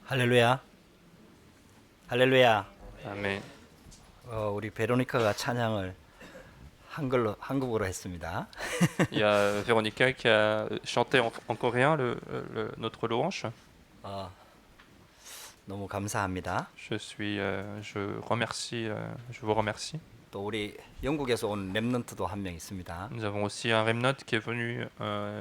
할렐루야. 할렐루야. Amen. 우리 베로니카가 찬양을 한국어로 했습니다. Il y a Véronica qui a chanté en coréen notre louange. 너무 감사합니다. Je vous remercie. 또 우리 영국에서 온 렘넌트도 한 명 있습니다. Nous avons aussi un remnant qui est venu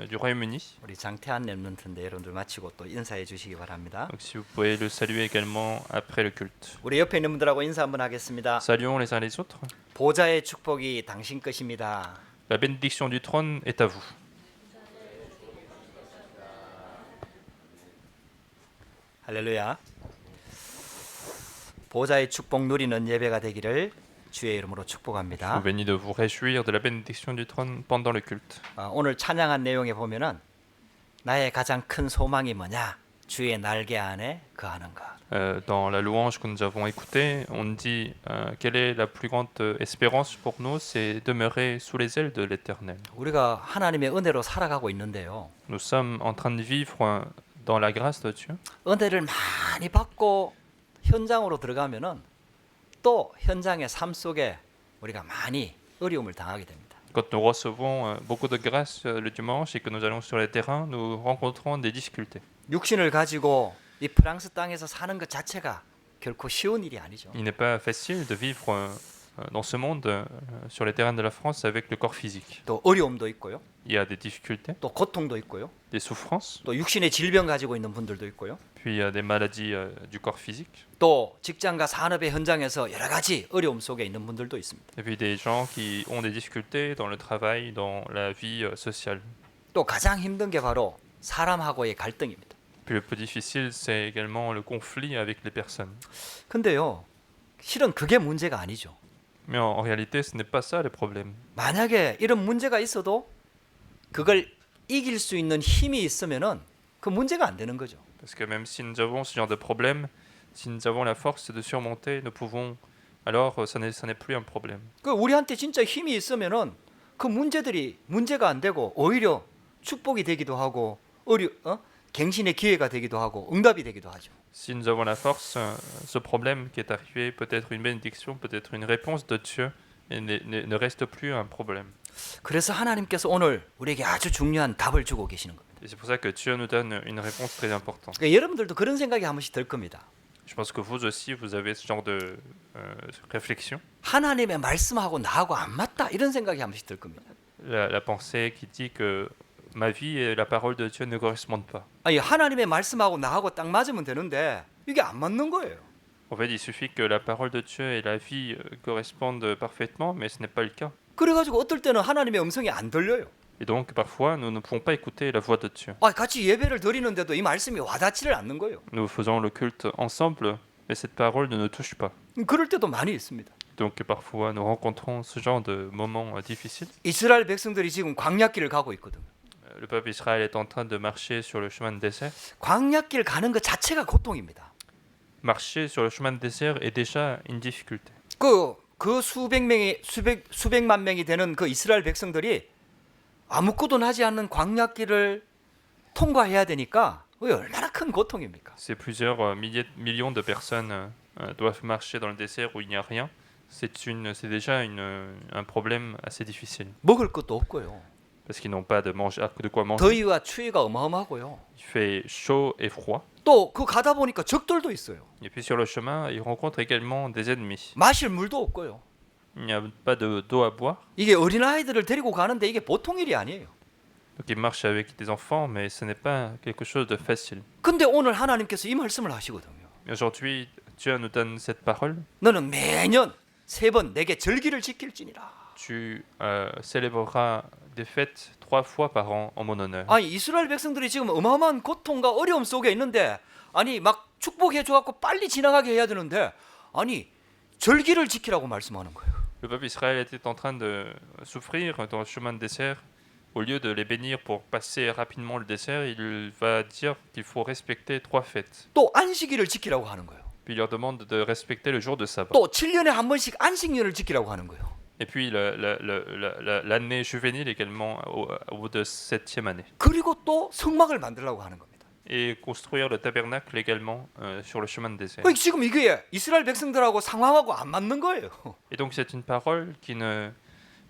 du Royaume-Uni. 우리 장태한 렘넌트인데 여러분들 마치고 또 인사해 주시기 바랍니다. Donc si vous pouvez le saluer également après le culte. 우리 옆에 있는 분들하고 인사 한번 하겠습니다. Saluons les uns les autres. 보좌의 축복이 당신 것입니다. La bénédiction du trône est à vous. 할렐루야. 보좌의 축복 누리는 예배가 되기를 주의 이름으로 Je 축복합니다. vous bénis de vous réjouir de la bénédiction du trône pendant le culte. 오늘 찬양한 내용에 보면은 나의 가장 큰 소망이 뭐냐? 주의 날개 안에 거하는 것. Dans la louange que nous avons écoutée, on dit quelle est la plus grande espérance pour nous, c'est demeurer sous les ailes de l'Éternel. 우리가 하나님의 은혜로 살아가고 있는데요. Nous sommes en train de vivre dans la grâce de Dieu. 은혜를 많이 받고 현장으로 들어가면은 또 현장의 삶 속에 우리가 많이 어려움을 당하게 됩니다. Quand nous recevons beaucoup de grâce le dimanche et que nous allons sur le terrain, nous rencontrons des difficultés. 육신을 가지고 이 프랑스 땅에서 사는 것 자체가 결코 쉬운 일이 아니죠. Il n'est pas facile de vivre dans ce monde, sur les terrains de la France, avec le corps physique. 또 어려움도 있고요. Il y a des difficultés, 또 고통도 있고요. des souffrances, 또 육신의 질병 가지고 있는 분들도 있고요. puis il y a des maladies du corps physique, 또 직장과 산업의 현장에서 여러 가지 어려움 속에 있는 분들도 있습니다. et puis des gens qui ont des difficultés dans le travail, dans la vie sociale. 또 가장 힘든 게 바로 사람하고의 갈등입니다. Puis le plus difficile, c'est également le conflit avec les personnes. 근데요, 실은 그게 문제가 아니죠. Mais en réalité, ce n'est pas ça le problème. 만약에 이런 문제가 있어도 그걸 이길 수 있는 힘이 있으면은 그 문제가 안 되는 거죠. Parce que même si nous avons ce genre de problème, si nous avons la force de surmonter, nous pouvons, alors ça n'est plus un problème. 그 우리한테 진짜 힘이 있으면은 그 문제들이 문제가 안 되고 오히려 축복이 되기도 하고 갱신의 기회가 되기도 하고 응답이 되기도 하죠. Si nous avons la force, ce problème qui est arrivé peut être une bénédiction, peut être une réponse de Dieu, et ne reste plus un problème. 그래서 하나님께서 오늘 우리에게 아주 중요한 답을 주고 계시는 겁니다. Et c'est pour ça que Dieu nous donne une réponse très importante. 그러니까 여러분들도 그런 생각이 한 번씩 들 겁니다. Je pense que vous aussi, vous avez ce genre de réflexion. 하나님의 말씀하고 나하고 안 맞다 이런 생각이 한 번씩 들 겁니다. La pensée qui dit que ma vie et la parole de Dieu ne correspondent pas. 아니 하나님의 말씀하고 나하고 딱 맞으면 되는데 이게 안 맞는 거예요. En fait, il suffit que la parole de Dieu et la vie correspondent parfaitement, mais ce n'est pas le cas. 그래가지고 어떨 때는 하나님의 음성이 안 들려요. Et donc, parfois, nous ne pouvons pas écouter la voix de Dieu. 같이 예배를 드리는데도 이 말씀이 와닿지를 않는 거예요. Nous faisons le culte ensemble, mais cette parole ne nous touche pas. 그럴 때도 많이 있습니다. Donc, parfois, nous rencontrons ce genre de moments difficiles. 이스라엘 백성들이 지금 광야길을 가고 있거든요. Le peuple Israël est en train de marcher sur le chemin de désert. 광야길 가는 것 자체가 고통입니다. Marcher sur le chemin de désert est déjà une difficulté. 그 수백만 명이 되는 그 이스라엘 백성들이 아무것도 나지 않는 광야길을 통과해야 되니까 얼마나 큰 고통입니까? C'est plusieurs millions de personnes doivent marcher dans le désert où il n'y a rien. C'est déjà un problème assez difficile. 먹을 것도 없고요. Parce qu'ils n'ont pas de quoi manger. 더위와 추위가 어마어마하고요. Il fait chaud et froid. 또 그 가다 보니까 적들도 있어요. Et puis sur le chemin, ils rencontrent également des ennemis. 마실 물도 없고요. Il n'y a pas d'eau à boire. 이게 어린아이들을 데리고 가는데 이게 보통 일이 아니에요. Donc ils marchent avec des enfants, mais ce n'est pas quelque chose de facile. 근데 오늘 하나님께서 이 말씀을 하시거든요. Et aujourd'hui, Dieu nous donne cette parole. 너는 매년 3번 내게 절기를 지킬지니라. Tu célébreras des fêtes 3 fois par an en mon honneur. 아니 이스라엘 백성들이 지금 어마어마한 고통과 어려움 속에 있는데 아니 막 축복해 줘갖고 빨리 지나가게 해야 되는데 아니 절기를 지키라고 말씀하는 거예요. Le peuple Israël était en train de souffrir dans le chemin de désert. Au lieu de les bénir pour passer rapidement le désert, il va dire qu'il faut respecter 3 fêtes. 또 안식일을 지키라고 하는 거예요. Puis il leur demande de respecter le jour de sabbat. 또 7년에 한 번씩 안식년을 지키라고 하는 거예요. Et puis l'année juvénile également au bout de 7e année. 그리고 또 성막을 만들라고 하는 겁니다. et construire le tabernacle également sur le chemin de désert. 지금 이게 이스라엘 백성들하고 상황하고 안 맞는 거예요. Et donc c'est une parole qui ne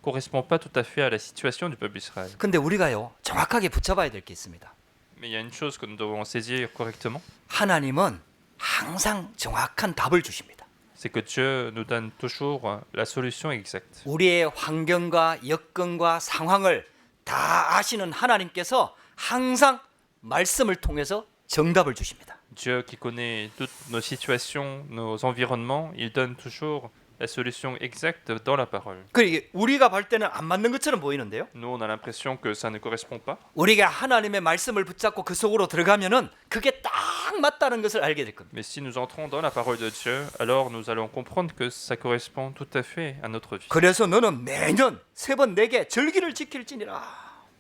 correspond pas tout à fait à la situation du peuple d'Israël. 근데 우리가요 정확하게 붙잡아야 될 게 있습니다. Mais il y a une chose que nous devons saisir correctement, 하나님은 항상 정확한 답을 주십니다. c'est que Dieu nous donne toujours la solution exacte. 우리의 환경과 여건과 상황을 다 아시는 하나님께서 항상 말씀을 통해서 정답을 주십니다. Dieu qui connaît toutes nos situations, nos environnements, il donne toujours la solution exacte dans la parole. 그게 우리가 볼 때는 안 맞는 것처럼 보이는데요. Nous, on a l'impression que ça ne correspond pas. 우리가 하나님의 말씀을 붙잡고 그 속으로 들어가면은 그게 딱 맞다는 것을 알게 될 겁니다. Mais si nous entrons dans la parole de Dieu, alors nous allons comprendre que ça correspond tout à fait à notre vie. 그래서 너는 매년 3번 4개 절기를 지킬지니라.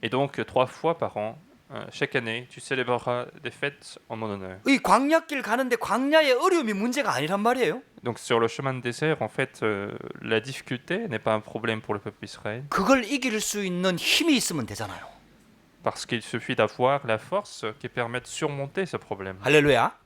Et donc, 3 fois par an, chaque année, tu célébreras des fêtes en mon honneur. 이 광야길 가는데 광야의 어려움이 문제가 아니란 말이에요. Donc, sur le chemin de désert, en fait, la difficulté n'est pas un problème pour le peuple d'Israël, 그걸 이길 수 있는 힘이 있으면 되잖아요. parce qu'il suffit d'avoir la force qui permet de surmonter ce problème. 할렐루야.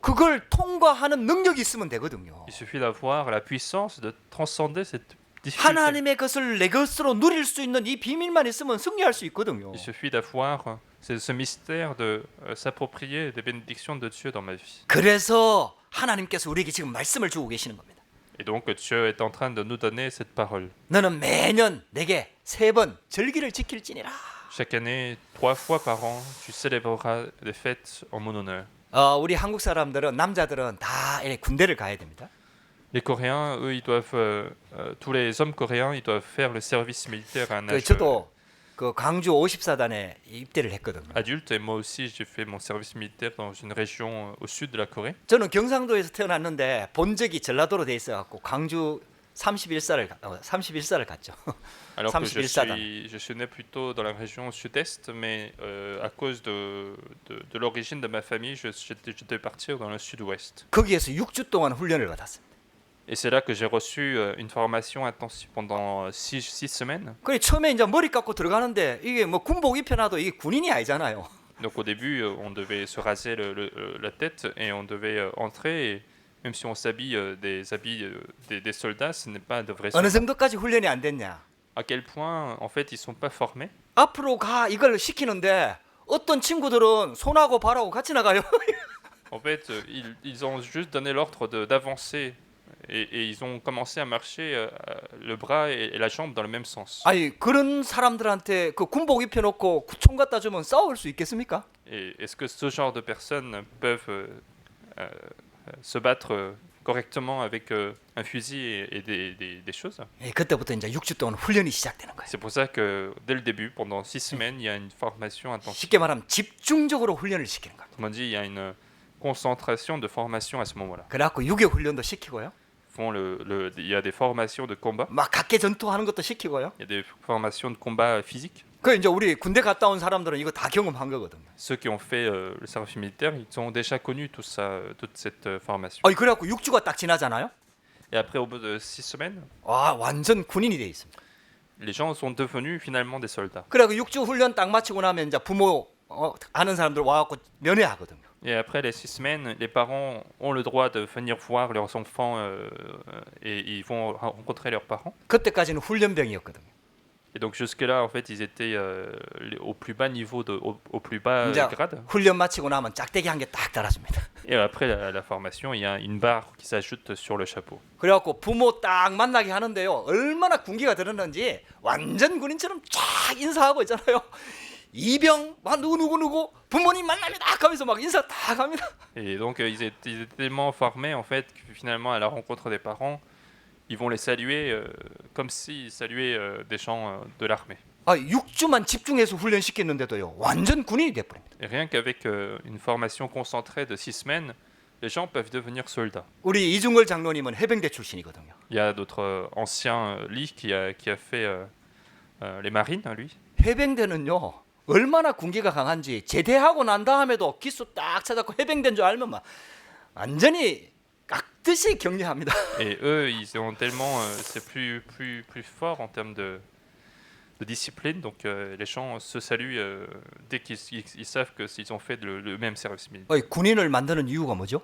그걸 통과하는 능력이 있으면 되거든요. Il suffit d'avoir la puissance de transcender cette difficulté. 하나님의 것을 내 것으로 누릴 수 있는 이 비밀만 있으면 승리할 수 있거든요. Il suffit d'avoir ce mystère de s'approprier des bénédictions de Dieu dans ma vie. 그래서 하나님께서 우리에게 지금 말씀을 주고 계시는 겁니다. Et donc Dieu est en train de nous donner cette parole. 너는 매년 내게 3번 절기를 지킬지니라. Chaque année, 3 fois par an, tu célébreras des fêtes en mon honneur. 우리 한국 사람들은 남자들은 다 이렇게 군대를 가야 됩니다. Les Coréens, eux, ils doivent, tous les hommes coréens, ils doivent faire le service militaire à un âge 저도 그 광주 54단에 입대를 했거든요. adulte. Et moi aussi, j'ai fait mon service militaire dans une région au sud de la Corée. 저는 경상도에서 태어났는데 본적이 전라도로 돼 있어 갖고 광주 31살을 갔죠. Alors que 31사단. je suis né plutôt dans la région sud-est, mais à cause de l'origine de ma famille, je devais partir dans le sud-ouest. 거기에서 6주 동안 훈련을 받았습니다. Et c'est là que j'ai reçu une formation intensive pendant 6 semaines. 그래 처음에 이제 머리 깎고 들어가는데 이게 뭐 군복 입혀놔도 이게 군인이 아니잖아요. Donc au début, on devait se raser la tête et on devait entrer. Et même si on s'habille des habits des soldats, ce n'est pas de vrais 어느 soldats. 정도까지 훈련이 안 됐냐? À quel point, en fait, ils sont pas formés. 앞으로 가 이걸 시키는데 어떤 친구들은 손하고 발하고 같이 나가요. En fait, ils ont juste donné l'ordre d'avancer. Et ils ont commencé à marcher le bras et la jambe dans le même sens. 아니 그런 사람들한테 그 군복 입혀놓고 총 갖다 주면 싸울 수 있겠습니까? Et est-ce que ce genre de personnes peuvent se battre correctement avec un fusil et des choses? 예, 그때부터 이제 6주 동안 훈련이 시작되는 거예요. C'est pour ça que dès le début, pendant 6 semaines, il y a une formation intensive. 쉽게 말하면 집중적으로 훈련을 시키는 거예요. Autrement dit, il y a une concentration de formation à ce moment-là. 그래갖고 유교 훈련도 시키고요. Il y a des formations de combat, 막 각계 전투하는 것도 시키고요. il y a des formations de combat physique. 그 이제 우리 군대 갔다 온 사람들은 이거 다 경험한 거거든요. Ceux qui ont fait le service militaire, ils ont déjà connu tout ça, toute cette formation. 아니 그래갖고 6주가 딱 지나잖아요. Et après, au bout de 6 semaines, 와 완전 군인이 돼 있습니다. les gens sont devenus finalement des soldats. 그래갖고 6주 훈련 딱 마치고 나면 이제 부모 아는 사람들 와갖고 면회하거든요. Et après les 6 semaines, les parents ont le droit de venir voir leurs enfants et ils vont rencontrer leurs parents. 그때까지는 훈련병이었거든요. Et donc jusque-là, en fait, ils étaient au plus bas niveau, au plus bas 이제 grade. 훈련 마치고 나면 짝대기 한 개 딱 달아줍니다. Et après la formation, il y a une barre qui s'ajoute sur le chapeau. 그래갖고 부모 딱 만나게 하는데요. 얼마나 군기가 들었는지 완전 군인처럼 쫙 인사하고 있잖아요. 이병 누구 부모님 만나면 딱 하면서 막 인사 딱 합니다. Et donc ils étaient tellement formés en fait que finalement à la rencontre des parents, ils vont les saluer comme s'ils saluaient des gens de l'armée. 6주만 집중해서 훈련시켰는데도요. 완전 군인이 돼버립니다. Et rien qu'avec une formation concentrée de 6 semaines, les gens peuvent devenir soldats. 우리 이중걸 장로님은 해병대 출신이거든요. Il y a d'autres anciens Lee qui a fait les marines, lui. 해병대는요. 얼마나 군기가 강한지 제대하고 난 다음에도 기수 딱 찾았고 해병대인 줄 알면 막 완전히 깍듯이 격려합니다. Et eux, ils ont tellement, c'est plus fort en termes de discipline. Donc les gens se saluent dès qu'ils savent que s'ils ont fait le même service militaire. 군인을 만드는 이유가 뭐죠?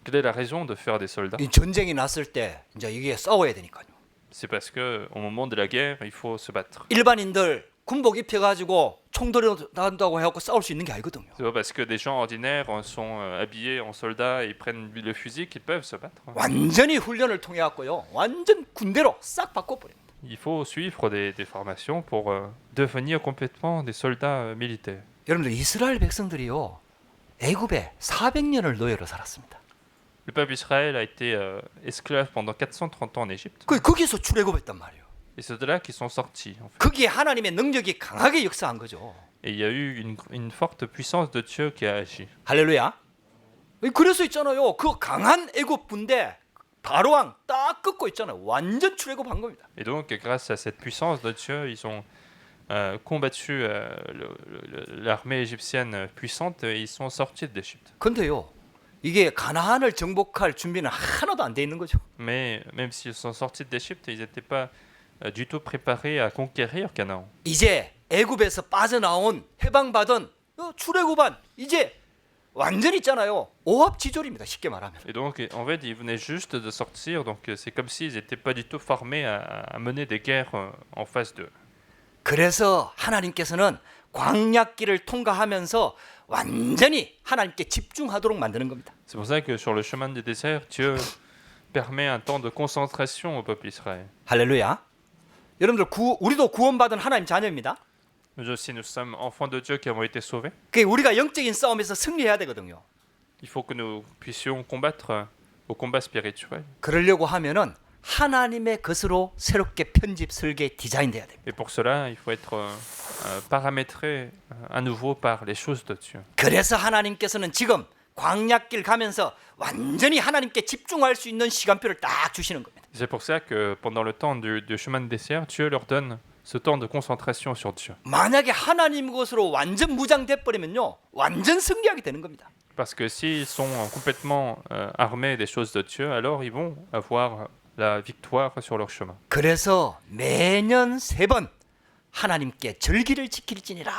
Quelle est la raison de faire des soldats? 이 전쟁이 났을 때 이제 이게 싸워야 되니까요. C'est parce que au moment de la guerre, il faut se battre. 일반인들 군복 입혀가지고 총 들어간다고 해갖고 싸울 수 있는 게 아니거든요. C'est pas parce que des gens ordinaires sont habillés en soldats et prennent le fusil qu'ils peuvent se battre. 완전히 훈련을 통해 갖고요, 완전 군대로 싹 바꿔버립니다. Il faut suivre des formations pour devenir complètement des soldats militaires. 여러분들 이스라엘 백성들이요, 애굽에 400년을 노예로 살았습니다. Le peuple Israël a été esclave pendant 430 ans en Égypte. 거기서 출애굽했단 말이에요. Et c'est de là qu'ils sont sortis. En fait. 거기에 하나님의 능력이 강하게 역사한 거죠. Et il y a eu une forte puissance de Dieu qui a agi. 할렐루야. 그래서 있잖아요, 그 강한 애굽 군대 바로왕 딱 끄고 있잖아요. 완전 출애굽한 겁니다. Et donc, grâce à cette puissance de Dieu, ils ont combattu l'armée égyptienne puissante et ils sont sortis d'Égypte. 근데요, 이게 가나안을 정복할 준비는 하나도 안 돼 있는 거죠. Mais même s'ils sont sortis d'Égypte, ils n'étaient pas du tout préparés à conquérir Canaan. 이제 애굽에서 빠져나온 해방받은 출애굽한 이제 완전 있잖아요, 오합지졸입니다. 쉽게 말하면. Et donc, en fait, ils venaient juste de sortir, donc c'est comme s'ils n'étaient pas du tout formés à mener des guerres en face d'eux. 그래서 하나님께서는 광야길을 통과하면서 완전히 하나님께 집중하도록 만드는 겁니다. C'est pour ça que sur le chemin du désert, Dieu permet un temps de concentration au peuple Israël. 할렐루야. 여러분들 우리도 구원받은 하나님 자녀입니다. Nous aussi, nous sommes enfants de Dieu qui avons été sauvés. 우리가 영적인 싸움에서 승리해야 되거든요. Il faut que nous puissions combattre au combat spirituel. 그러려고 하면은 하나님의 것으로 새롭게 편집, 설계, 디자인돼야 됩니다. Et pour cela, il faut être paramétré à nouveau par les choses de Dieu. 그래서 하나님께서는 지금 광야길 가면서 완전히 하나님께 집중할 수 있는 시간표를 딱 주시는 겁니다. C'est pour ça que pendant le temps du chemin de désert, Dieu leur donne ce temps de concentration sur Dieu. 만약에 하나님 것으로 완전 무장돼 버리면요, 완전 승리하게 되는 겁니다. Parce que s'ils sont complètement armés des choses de Dieu, alors ils vont avoir la victoire sur leur chemin. 그래서 매년 3번 하나님께 절기를 지킬지니라.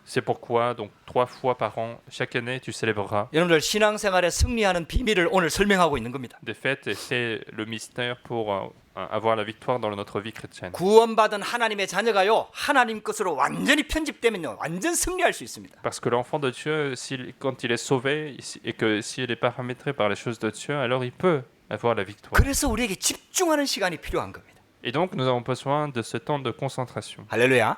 C'est pourquoi, donc 3 fois par an, chaque année, tu célébreras 여러분들 신앙생활에 승리하는 비밀을 오늘 설명하고 있는 겁니다. des fêtes et c'est le mystère pour avoir la victoire dans notre vie chrétienne. 구원받은 하나님의 자녀가요, 하나님 것으로 완전히 편집되면요, 완전 승리할 수 있습니다. Parce que l'enfant de Dieu, quand il est sauvé et que s'il est paramétré par les choses de Dieu, alors il peut avoir la victoire. 그래서 우리에게 집중하는 시간이 필요한 겁니다. Et donc, nous avons besoin de ce temps de concentration. 할렐루야.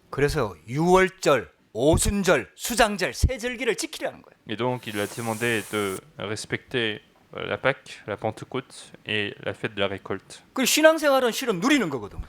그래서 유월절, 오순절, 수장절, 세절기를 지키라는 거예요. Et donc, il a demandé de respecter la Pâque, la Pentecôte et la fête de la récolte. 그 신앙생활은 실은 누리는 거거든요.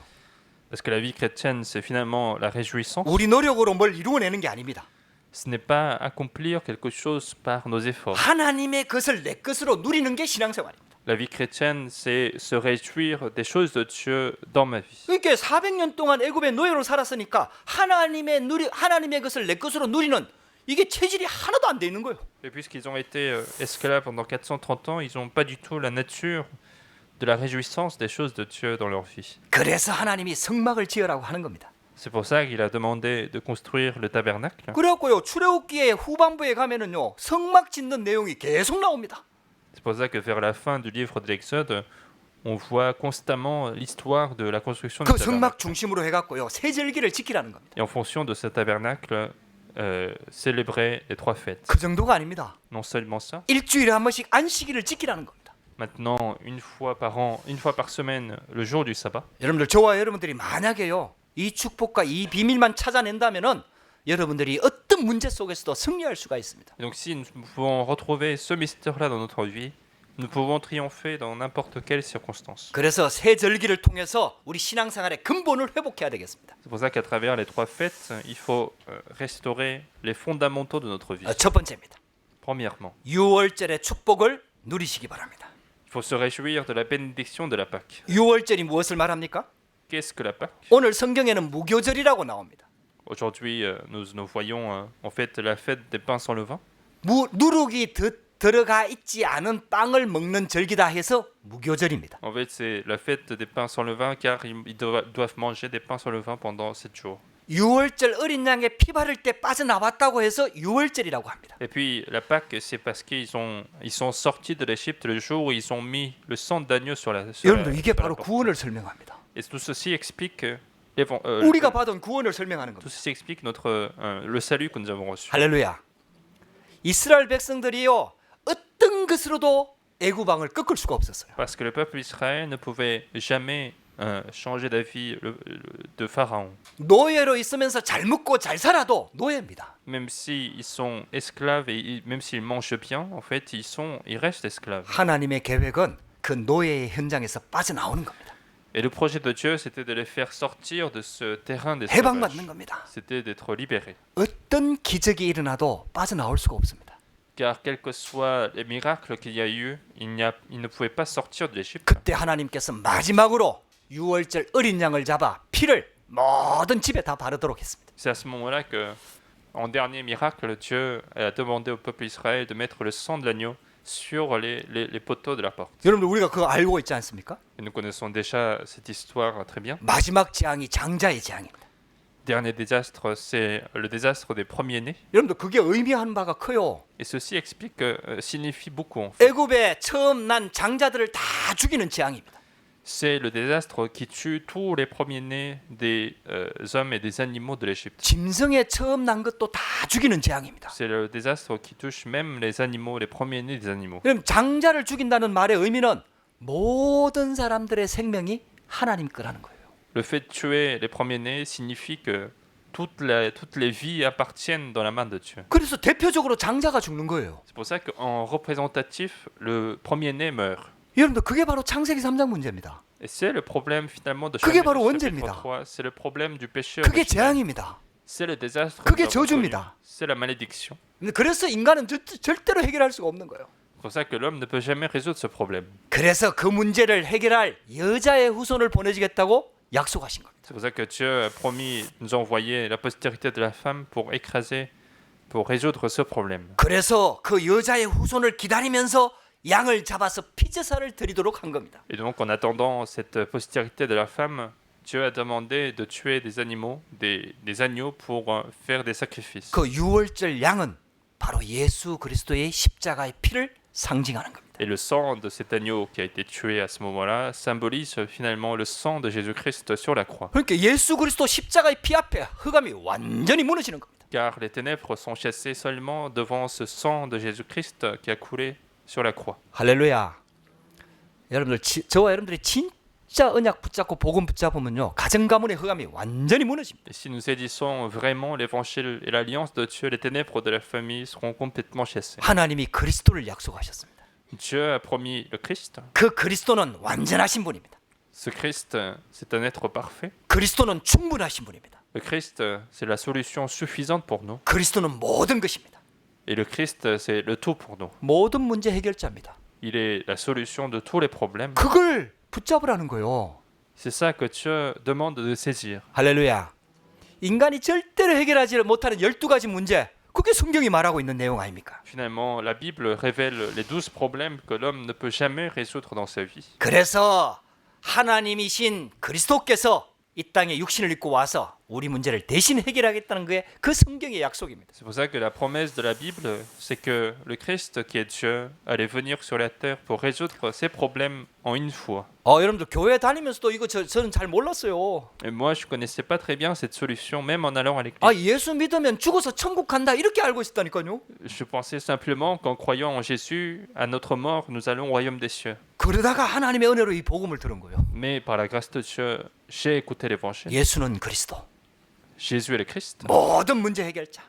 Parce que la vie chrétienne, c'est finalement la réjouissance. 우리 노력으로 뭘 이루어내는 게 아닙니다. Ce n'est pas accomplir quelque chose par nos efforts. 하나님의 것을 내 것으로 누리는 게 신앙생활입니다. La vie chrétienne, c'est se réjouir des choses de Dieu dans ma vie. 그러니까 400년 동안 애굽의 노예로 살았으니까 하나님의 것을 내 것으로 누리는 이게 체질이 하나도 안 돼 있는 거예요. Et puisqu'ils ont été esclaves pendant 430 ans, ils n'ont pas du tout la nature de la réjouissance des choses de Dieu dans leur vie. 그래서 하나님이 성막을 지으라고 하는 겁니다. C'est pour ça qu'il a demandé de construire le tabernacle. 그래갖고요, 출애굽기의 후반부에 가면은요, 성막 짓는 내용이 계속 나옵니다. C'est pour ça que vers la fin du livre de l'Exode, on voit constamment l'histoire de la construction du 그 성막 tabernacle. 중심으로 해갖고요, 세절기를 지키라는 겁니다. Et en fonction de ce tabernacle, célébrer les 3 fêtes. 그 정도가 아닙니다. Non seulement ça, 일주일에 한 번씩 안식일을 지키라는 겁니다. maintenant, une fois par an, une fois par semaine, le jour du sabbat. 여러분들, 저와 여러분들이 만약에요, 이 축복과 이 비밀만 찾아낸다면은 여러분들이 어떤 문제 속에서도 승리할 수가 있습니다. Et donc si nous pouvons retrouver ce mystère-là dans notre vie, nous pouvons triompher dans n'importe quelle circonstance. 그래서 새 절기를 통해서 우리 신앙생활의 근본을 회복해야 되겠습니다. C'est pour ça qu'à travers les 3 fêtes, il faut restaurer les fondamentaux de notre vie. 첫 번째입니다. Premièrement, 6월절의 축복을 누리시기 바랍니다. il faut se réjouir de la bénédiction de la Pâque. 6월절이 무엇을 말합니까? Qu'est-ce que la Pâque? 오늘 성경에는 무교절이라고 나옵니다. Aujourd'hui, nous voyons en fait la fête des pains sans levain. 누룩이 들어가 있지 않은 빵을 먹는 절기다 해서 무교절입니다. En fait, c'est la fête des pains sans levain car ils doivent manger des pains sans levain pendant 7 jours. 유월절 어린 양의 피 바를 때 빠져나왔다고 해서 유월절이라고 합니다. Et puis la Pâque, c'est parce ils sont sortis de l'Égypte le jour où ils ont mis le sang d'agneau sur la 여러분들 이게 sur la 바로 porte. 구원을 설명합니다. Et tout ceci explique 우리가 받은 구원을 설명하는 tout 겁니다. ceci explique le salut que nous avons reçu. 할렐루야. 이스라엘 백성들이요 어떤 것으로도 애굽왕을 꺾을 수가 없었어요. Parce que le peuple d'Israël ne pouvait jamais changer d'avis de Pharaon. 노예로 있으면서 잘 먹고 잘 살아도 노예입니다. Même s'ils sont esclaves et même s'ils mangent bien, en fait, ils restent esclaves. 하나님의 계획은 그 노예의 현장에서 빠져나오는 겁니다. Et le projet de Dieu, c'était de les faire sortir de ce terrain des 해방받는 sauvages. 겁니다. C'était d'être libérés. 어떤 기적이 일어나도 빠져나올 수가 없습니다. Car quels que soient les miracles qu'il y a eu, ils ne pouvaient pas sortir de l'Égypte. 그때 하나님께서 마지막으로 유월절 어린 양을 잡아 피를 모든 집에 다 바르도록 했습니다. C'est à ce moment-là que, en dernier miracle, Dieu a demandé au peuple d'Israël de mettre le sang de l'agneau sur les poteaux de la porte. 여러분들 우리가 그거 알고 있지 않습니까? Et nous connaissons déjà cette histoire très bien. 마지막 재앙이 장자의 재앙입니다. Dernier désastre, c'est le désastre des premiers-nés. 여러분들 그게 의미하는 바가 커요. Et ceci signifie beaucoup. En fait. 애굽에 처음 난 장자들을 다 죽이는 재앙입니다. C'est le désastre qui tue tous les premiers-nés des hommes et des animaux de l'Égypte. 짐승에 처음 난 것도 다 죽이는 재앙입니다. C'est le désastre qui touche même les animaux, les premiers-nés des animaux. 그럼 장자를 죽인다는 말의 의미는 모든 사람들의 생명이 하나님 거라는 거예요. Le fait de tuer les premiers-nés signifie que toutes les vies appartiennent dans la main de Dieu. 그래서 대표적으로 장자가 죽는 거예요. C'est pour ça qu'en représentatif, le premier-né meurt. 여러분들 그게 바로 창세기 3장 문제입니다. Et c'est le problème finalement de 그게 chapitre 바로 원죄입니다. 3. C'est le problème du péché 그게 originel. 재앙입니다. C'est le désastre. 그게 que nous avons 저주입니다. connu. C'est la malédiction. 그래서 인간은 절대로 해결할 수가 없는 거예요. C'est pour ça que l'homme ne peut jamais résoudre ce problème. 그래서 그 문제를 해결할 여자의 후손을 보내주겠다고 약속하신 겁니다. C'est pour ça que Dieu a promis de nous envoyer la postérité de la femme pour résoudre ce problème. 그래서 그 여자의 후손을 기다리면서 양을 잡아서 피제사를 드리도록 한 겁니다. Et donc en attendant cette postérité de la femme, Dieu a demandé de tuer des animaux, des agneaux pour faire des sacrifices. 그 유월절 양은 바로 예수 그리스도의 십자가의 피를 상징하는 겁니다. Et le sang de cet agneau qui a été tué à ce moment-là symbolise finalement le sang de Jésus-Christ sur la croix. 그러니까 예수 그리스도 십자가의 피 앞에 흑암이 완전히 무너지는 겁니다. Car les ténèbres sont chassées seulement devant ce sang de Jésus-Christ qui a coulé sur la croix. 할렐루야. 여러분들 저와 여러분들이 진짜 언약 붙잡고 복음 붙잡으면요 가정 가문의 흑암이 완전히 무너집니다. Et si nous saisissons vraiment l'évangile et l'alliance de Dieu, les ténèbres de la famille seront complètement chassées. 하나님이 그리스도를 약속하셨습니다. Dieu a promis le Christ. 그 그리스도는 완전하신 분입니다. Ce Christ, c'est un être parfait. 그리스도는 충분하신 분입니다. Le Christ, c'est la solution suffisante pour nous. 그리스도는 모든 것입니다. Et le Christ, c'est le tout pour nous. 모든 문제 해결자입니다. Il est la solution de tous les problèmes. 그걸 붙잡으라는 거예요. C'est ça que Dieu demande de saisir. 할렐루야. 인간이 절대로 해결하지 못하는 12가지 문제, 그게 성경이 말하고 있는 내용 아닙니까? Finalement, la Bible révèle les 12 problèmes que l'homme ne peut jamais résoudre dans sa vie. 그래서 하나님이신 그리스도께서 이 땅에 육신을 입고 와서 우리 문제를 대신 해결하겠다는 게 그 성경의 약속입니다. C'est pour ça que la promesse de la Bible, c'est que le Christ, qui est Dieu, allait venir sur la terre pour résoudre ses problèmes en une fois. 여러분들 교회 다니면서도 이거 저는 잘 몰랐어요. Et moi, je connaissais pas très bien cette solution, même en allant à l'église. 예수 믿으면 죽어서 천국 간다 이렇게 알고 있었다니까요. Je pensais simplement qu'en croyant en Jésus, à notre mort, nous allons au royaume des cieux. 그러다가 하나님의 은혜로 이 복음을 들은 거예요. Mais par la grâce de Dieu, j'ai écouté l'évangile. 예수는 그리스도. Jésus est le Christ, 모든 문제 해결자.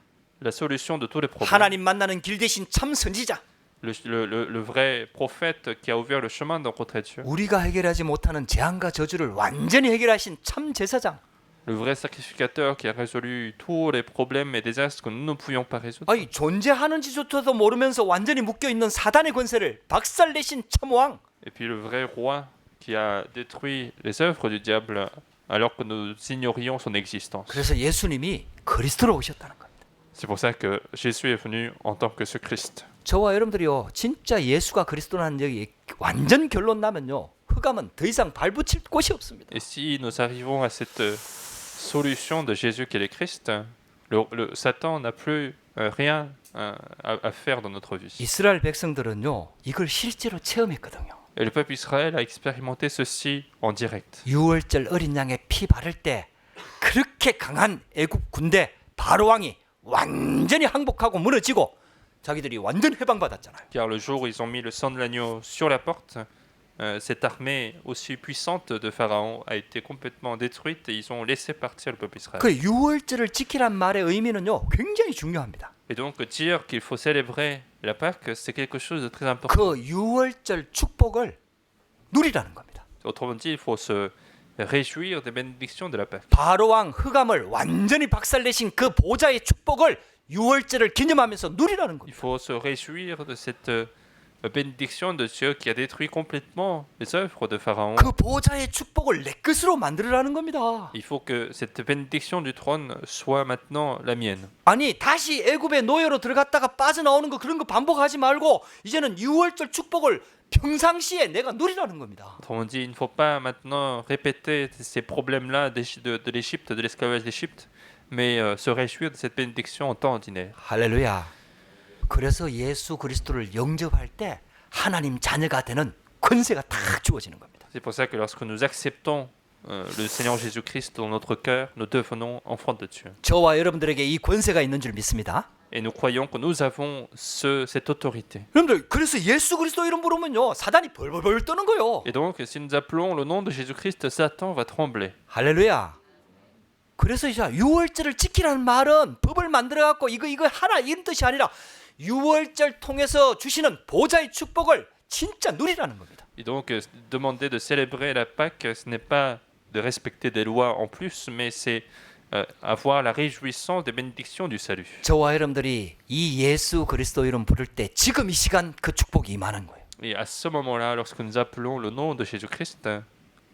la solution de tous les problèmes. 하나님 만나는 길 대신 참 선지자. Le vrai prophète qui a ouvert le chemin de rencontrer Dieu. 우리가 해결하지 못하는 재앙과 저주를 완전히 해결하신 참 제사장. Le vrai sacrificateur qui a résolu tous les problèmes et désastres que nous ne pouvions pas résoudre. 존재하는지조차도 모르면서 완전히 묶여 있는 사단의 권세를 박살내신 참 왕. Et puis le vrai roi qui a détruit les œuvres du diable alors que nous ignorions son existence. 그래서 예수님이 그리스도로 오셨다는 겁니다. C'est pour ça que Jésus est venu en tant que ce Christ. 저와 여러분들이요 진짜 예수가 그리스도라는 여기 완전 결론 나면요 흑암은 더 이상 발붙일 곳이 없습니다. Et si nous arrivons à cette solution de Jésus qui est le Christ, Satan n'a plus rien à faire dans notre vie. 이스라엘 백성들은요 이걸 실제로 체험했거든요. Et le peuple Israël a expérimenté ceci en direct. 유월절 어린 양의 피 바를 때 그렇게 강한 애국 군대 바로 왕이 완전히 항복하고 무너지고 자기들이 완전 해방받았잖아요. Car le jour où ils ont mis le sang de l'agneau sur la porte, cette armée aussi puissante de Pharaon a été complètement détruite et ils ont laissé partir le peuple Israël. 그 유월절을 지키란 말의 의미는요 굉장히 중요합니다. Et donc dire qu'il faut célébrer la Pâque, c'est quelque chose de très important. 그 유월절 축복을 누리라는 겁니다. Autrement dit, il faut se réjouir des bénédictions de la Pâque. 바로 왕 흑암을 완전히 박살내신 그 보좌의 축복을 유월절을 기념하면서 누리라는 Il 겁니다. faut se réjouir de cette bénédiction de Dieu qui a détruit complètement les œuvres de Pharaon. 그 보좌의 축복을 내 것으로 만들으라는 겁니다. Il faut que cette bénédiction du trône soit maintenant la mienne. 아니 다시 애굽의 노예로 들어갔다가 빠져나오는 거 그런 거 반복하지 말고 이제는 유월절 축복을 평상시에 내가 누리라는 겁니다. Autrement dit, il ne faut pas maintenant répéter ces problèmes-là de l'Égypte, de l'esclavage d'Égypte, mais se réjouir de cette bénédiction en temps ordinaire. 할렐루야. 그래서 예수 그리스도를 영접할 때 하나님 자녀가 되는 권세가 딱 주어지는 겁니다. C'est pour ça que lorsque nous acceptons le Seigneur Jésus-Christ dans notre cœur, nous devenons enfants de Dieu. 저와 여러분들에게 이 권세가 있는 줄 믿습니다. Et nous croyons que nous avons cette autorité. 여러분들 그래서 예수 그리스도 이름 부르면요 사단이 벌벌벌 떠는 거요. Et donc, si nous appelons le nom de Jésus-Christ, Satan va trembler. 할렐루야. 그래서 이제 유월절을 지키라는 말은 법을 만들어 갖고 이거 하라 이런 뜻이 아니라 유월절 통해서 주시는 보좌의 축복을 진짜 누리라는 겁니다. Et donc, demander de célébrer la Pâque, ce n'est pas de respecter des lois en plus, mais c'est avoir la réjouissance des bénédictions du salut. 저와 여러분들이 이 예수 그리스도 이름 부를 때 지금 이 시간 그 축복이 임하는 거예요. Et à ce moment-là, lorsque nous appelons le nom de Jésus-Christ,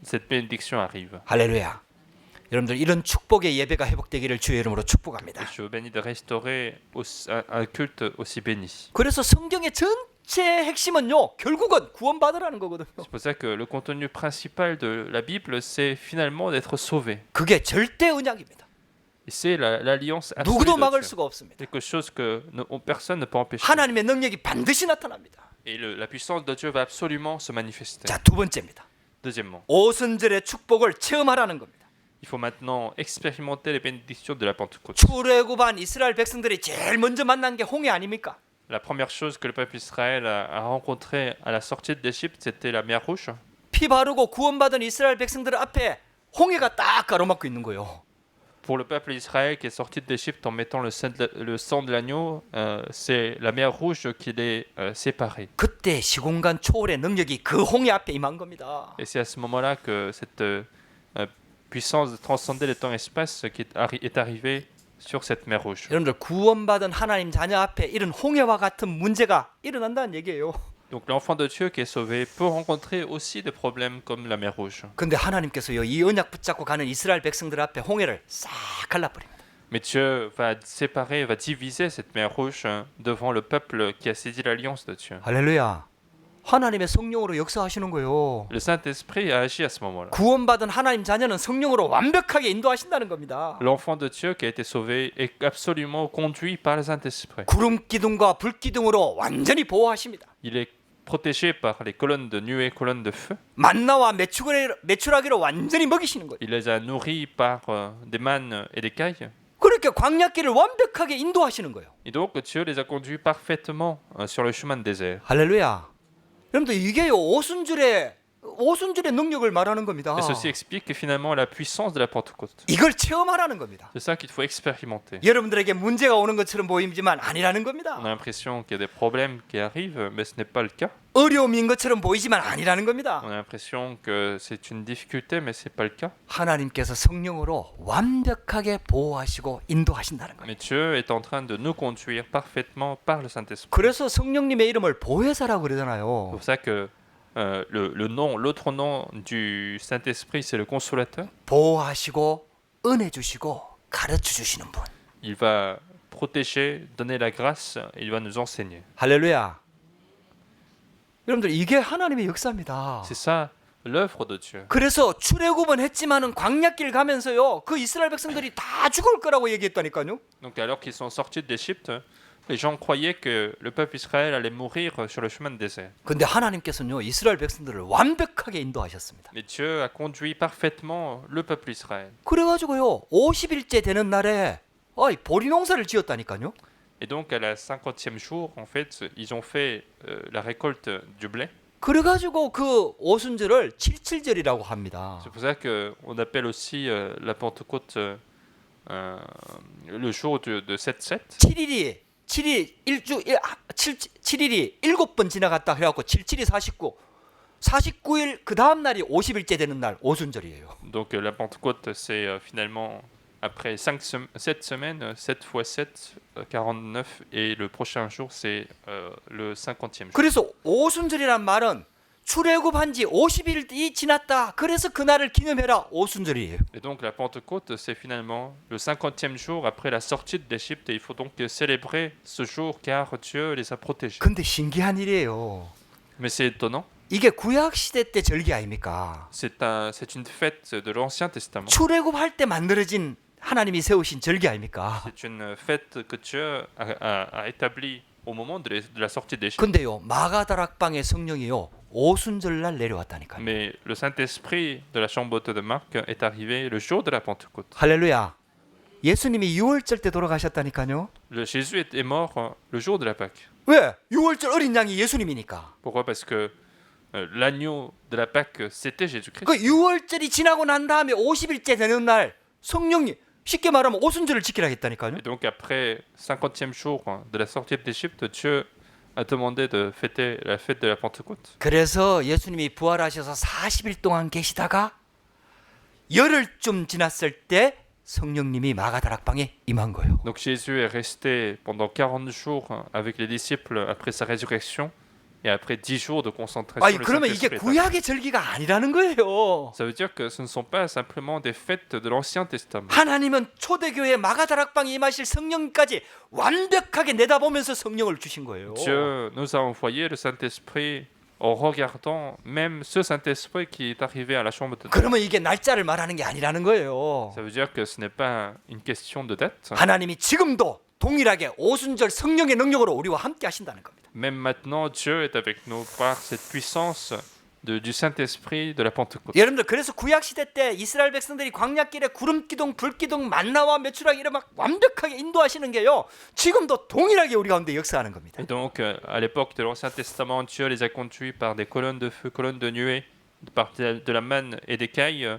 cette bénédiction arrive. 할렐루야. 여러분들 이런 축복의 예배가 회복되기를 주의 이름으로 축복합니다. Et je vous bénis de restaurer un culte aussi béni. 그래서 성경의 전체 핵심은요 결국은 구원받으라는 거거든요. C'est pour ça que le contenu principal de la Bible, c'est finalement d'être sauvé. 그게 절대 언약입니다. Et c'est l'alliance 누구도 absolue 막을 de Dieu. 수가 없습니다. Quelque chose que personne ne peut empêcher. 하나님의 능력이 반드시 나타납니다. Et la puissance de Dieu va absolument se manifester. 자, 두 번째입니다. Deuxièmement, 오순절의 축복을 체험하라는 겁니다. il faut maintenant expérimenter les bénédictions de la Pentecôte. 출애굽한 이스라엘 백성들이 제일 먼저 만난 게 홍해 아닙니까? La première chose que le peuple Israël a rencontrée à la sortie d'Égypte, c'était la mer Rouge. 피 바르고 구원받은 이스라엘 백성들 앞에 홍해가 딱 가로막고 있는 거예요. Pour le peuple d'Israël qui est sorti d'Égypte en mettant le sang de l'agneau, c'est la mer Rouge qui les séparait. 그때 시공간 초월의 능력이 그 홍해 앞에 임한 겁니다. Et c'est à ce moment-là que cette puissance de transcender le temps et l'espace qui est arrivée sur cette mer Rouge. 여러분들 구원받은 하나님 자녀 앞에 이런 홍해와 같은 문제가 일어난다는 얘기예요. Donc l'enfant de Dieu qui est sauvé peut rencontrer aussi des problèmes comme la mer Rouge. 근데 하나님께서요 이 언약 붙잡고 가는 이스라엘 백성들 앞에 홍해를 싹 갈라버립니다. Mais Dieu va séparer, va diviser cette mer Rouge devant le peuple qui a saisi l'alliance de Dieu. 할렐루야. 하나님의 성령으로 역사하시는 거예요. Le Saint-Esprit a agi à ce moment-là. 구원받은 하나님 자녀는 성령으로 완벽하게 인도하신다는 겁니다. L'enfant de Dieu qui a été sauvé est absolument conduit par le Saint-Esprit. 구름 기둥과 불 기둥으로 완전히 보호하십니다. Il est protégé par les colonnes de nuée, colonnes de feu. 만나와 메추라기로 완전히 먹이시는 거예요. Il les a nourris par des mannes et des cailles. 그렇게 광야길을 완벽하게 인도하시는 거예요. Et donc Dieu les a conduits parfaitement sur le chemin de désert. 할렐루야. 여러분들 이게 오순절의 능력을 말하는 겁니다. Et ceci explique que finalement la puissance de la Pentecôte. 이걸 체험하라는 겁니다. C'est ça qu'il faut expérimenter. 여러분들에게 문제가 오는 것처럼 보이지만 아니라는 겁니다. On a l'impression qu'il y a des problèmes qui arrivent, mais ce n'est pas le cas. 어려움인 것처럼 보이지만 아니라는 겁니다. On a l'impression que c'est une difficulté, mais ce n'est pas le cas. 하나님께서 성령으로 완벽하게 보호하시고 인도하신다는 거예요. Mais Dieu est en train de nous conduire parfaitement par le Saint-Esprit. 그래서 성령님의 이름을 보혜사라고 C'est 그러잖아요. pour ça que l'autre nom du Saint-Esprit, c'est le Consolateur. 보호하시고 은혜 주시고 가르쳐 주시는 분. Il va protéger, donner la grâce, et il va nous enseigner. 할렐루야. 여러분들 이게 하나님의 역사입니다. C'est ça l'œuvre de Dieu. 그래서 출애굽은 했지만은 광야길 가면서요. 그 이스라엘 백성들이 다 죽을 거라고 얘기했다니까요. Donc alors qu'ils sont sortis d'Égypte, les gens croyaient que le peuple Israël allait mourir sur le chemin de désert. 근데 하나님께서는요. 이스라엘 백성들을 완벽하게 인도하셨습니다. Mais Dieu a conduit parfaitement le peuple Israël. 그래 가지고요. 50일째 되는 날에 보리 농사를 지었다니까요. Et donc à la 50e jour, en fait, ils ont fait la récolte du blé. 그래 가지고 그 오순절을 칠칠절이라고 합니다. C'est pour ça qu'on appelle aussi la Pentecôte le jour de 7-7. 7일이 일주 7일이 7번 지나갔다 해 갖고 77이 49일 그 다음 날이 50일째 되는 날 오순절이에요. Donc la Pentecôte, c'est finalement après 7 semaines, 7 x 7, 49, et le prochain jour, c'est le 50e jour. 그래서 오순절이란 말은 출애굽한 지 50일이 지났다. 그래서 그날을 기념해라. 오순절이에요. Et donc la Pentecôte, c'est finalement le 50e jour après la sortie d'Égypte, et il faut donc célébrer ce jour car Dieu les a protégés. 근데 신기한 일이에요. Mais c'est étonnant, 이게 구약 시대 때 절기 아닙니까? c'est une fête de l'Ancien Testament. 출애굽할 때 만들어진 하나님이 세우신 절기 아닙니까? C'est une fête que Dieu a établie au moment de la sortie d'Égypte. 근데요. 마가다락방의 성령이요. 오순절날 내려왔다니까요. Mais le Saint-Esprit de la chambre haute de Marc est arrivé le jour de la Pentecôte. 할렐루야. 예수님이 6월절 때 돌아가셨다니까요. Jésus est mort le jour de la Pâque. 왜? 6월절 어린 양이 예수님이니까. Pourquoi? Parce que l'agneau de la Pâque, c'était Jésus-Christ. 그 6월절이 지나고 난 다음에 50일째 되는 날 성령이 쉽게 말하면 오순절을 지키라 했다니까요. Et donc après 50e jour de la sortie d'Égypte, Dieu a demandé de fêter la fête de la Pentecôte. 그래서 예수님이 부활하셔서 40일 동안 계시다가 열흘쯤 지났을 때 성령님이 마가다락방에 임한 거예요. Donc Jésus est resté pendant 40 jours avec les disciples après sa résurrection, et après 10 jours de concentration, 아니 le 그러면 이게 Saint-Esprit est arrivé. 구약의 절기가 아니라는 거예요. Ça veut dire que ce ne sont pas simplement des fêtes de l'Ancien Testament. 하나님은 초대교회 마가다락방에 임하실 성령까지 완벽하게 내다보면서 성령을 주신 거예요. Dieu nous a envoyé le Saint-Esprit en regardant même ce Saint-Esprit qui est arrivé à la chambre de Dieu. 그러면 이게 날짜를 말하는 게 아니라는 거예요. Ça veut dire que ce n'est pas une question de date. 하나님이 지금도 동일하게 오순절 성령의 능력으로 우리와 함께 하신다는 겁니다. Même maintenant, Dieu est avec nous par cette puissance du Saint-Esprit de la Pentecôte. 여러분들 그래서 구약 시대 때 이스라엘 백성들이 광야길에 구름 기둥, 불 기둥, 만나와 메추라기 이런 막 완벽하게 인도하시는 게요. 지금도 동일하게 우리 가운데 역사하는 겁니다. Et donc, à l'époque de l'Ancien Testament, Dieu les a conduits par des colonnes de feu, colonnes de nuée, par de la manne et des cailles.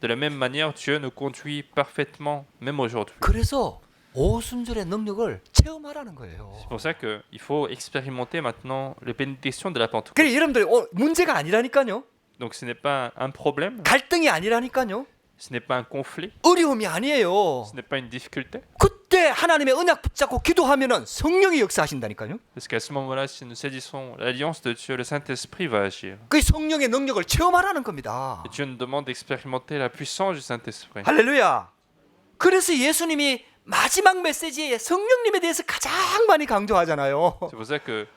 De la même manière, Dieu nous conduit parfaitement, même aujourd'hui. 그래서 오순절의 능력을 체험하라는 거예요. C'est pour ça qu'il faut expérimenter maintenant les bénédictions de la Pentecôte. 그래 여러분들 문제가 아니라니까요. Donc ce n'est pas un problème, 갈등이 아니라니까요. ce n'est pas un conflit, 어려움이 아니에요. ce n'est pas une difficulté. 그때 하나님의 언약 붙잡고 기도하면은 성령이 역사하신다니까요. Parce qu'à ce moment-là, si nous saisissons l'alliance de Dieu, le Saint-Esprit va agir. 그 성령의 능력을 체험하라는 겁니다. Et Dieu nous demande d'expérimenter la puissance du Saint-Esprit. 할렐루야. 그래서 예수님이 마지막 메시지에 성령님에 대해서 가장 많이 강조하잖아요. C'est pour ça que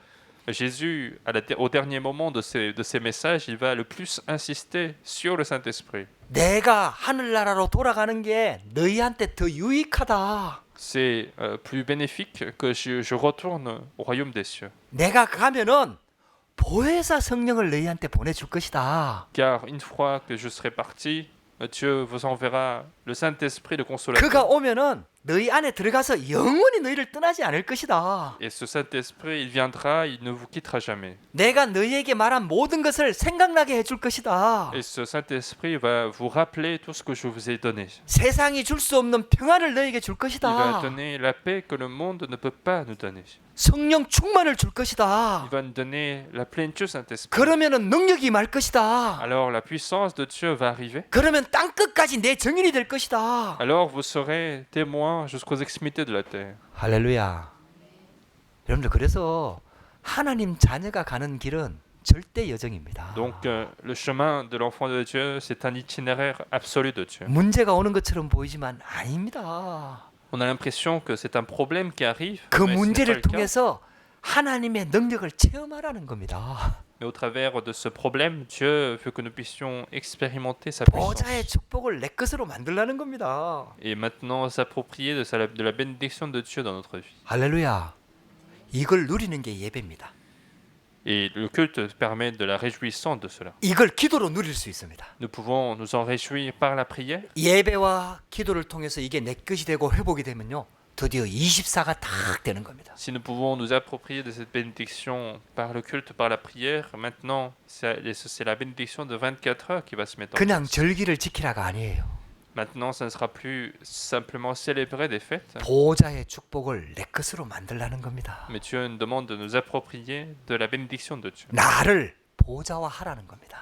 Jésus, au dernier moment de ses messages, il va le plus insister sur le Saint-Esprit. 내가 하늘나라로 돌아가는 게 너희한테 더 유익하다. C'est plus bénéfique que je retourne au royaume des cieux. 내가 가면은 보혜사 성령을 너희한테 보내줄 것이다. Car une fois que je serai parti, Dieu vous enverra le Saint-Esprit, le consolateur. 그가 오면은 너희 안에 들어가서 영원히 너희를 떠나지 않을 것이다. Et ce Saint-Esprit, il viendra, il ne vous quittera jamais. 내가 너희에게 말한 모든 것을 생각나게 해줄 것이다. Et ce Saint-Esprit va vous rappeler tout ce que je vous ai donné. 세상이 줄 수 없는 평안을 너희에게 줄 Il va 것이다. donner la paix que le monde ne peut pas nous donner. 성령 충만을 줄 것이다. Il va nous donner la plénitude du Saint-Esprit. 그러면은 능력이 임할 것이다. Alors la puissance de Dieu va arriver. 그러면 땅 끝까지 내 증인이 될 것이다. Alors vous serez témoins jusqu'aux extrémités de la terre. 할렐루야. 여러분들 그래서 하나님 자녀가 가는 길은 절대 여정입니다. Donc le chemin de l'enfant de Dieu, c'est un itinéraire absolu de Dieu. 문제가 오는 것처럼 보이지만 아닙니다. On a l'impression que c'est un problème qui arrive, 그 mais ce n'est pas 문제를 le cas. 통해서 하나님의 능력을 체험하라는 겁니다. Mais au travers de ce problème, Dieu veut que nous puissions expérimenter sa puissance. 보좌의 축복을 내 것으로 만들라는 겁니다. Et maintenant s'approprier de la bénédiction de Dieu dans notre vie. 할렐루야. 이걸 누리는 게 예배입니다. Et le culte permet de la réjouissance de cela. 이걸 기도로 누릴 수 있습니다. Nous pouvons nous en réjouir par la prière. 예배와 기도를 통해서 이게 내 것이 되고 회복이 되면요. 드디어 24가 딱 되는 겁니다. Si nous pouvons nous approprier de cette bénédiction par le culte, par la prière, maintenant c'est la bénédiction de 24 heures qui va se mettre en 그냥 place. 절기를 지키라가 아니에요. Maintenant, ça ne sera plus simplement célébrer des fêtes, 보좌의 축복을 내 것으로 만들라는 겁니다. mais Dieu nous demande de nous approprier de la bénédiction de Dieu 나를 보좌화하라는 겁니다.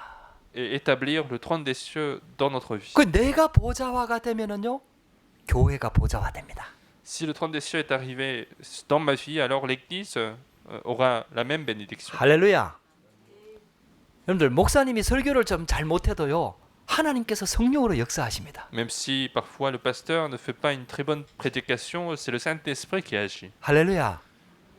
et établir le trône des cieux dans notre vie. 그 내가 보좌화가 되면은요. 교회가 보좌화됩니다. Si le trône des cieux est arrivé dans ma vie, alors l'Église aura la même bénédiction. 할렐루야. 여러분들 목사님이 설교를 좀 잘 못해도요. 하나님께서 성령으로 역사하십니다. Même si parfois le pasteur ne fait pas une très bonne prédication, c'est le Saint-Esprit qui agit. 할렐루야.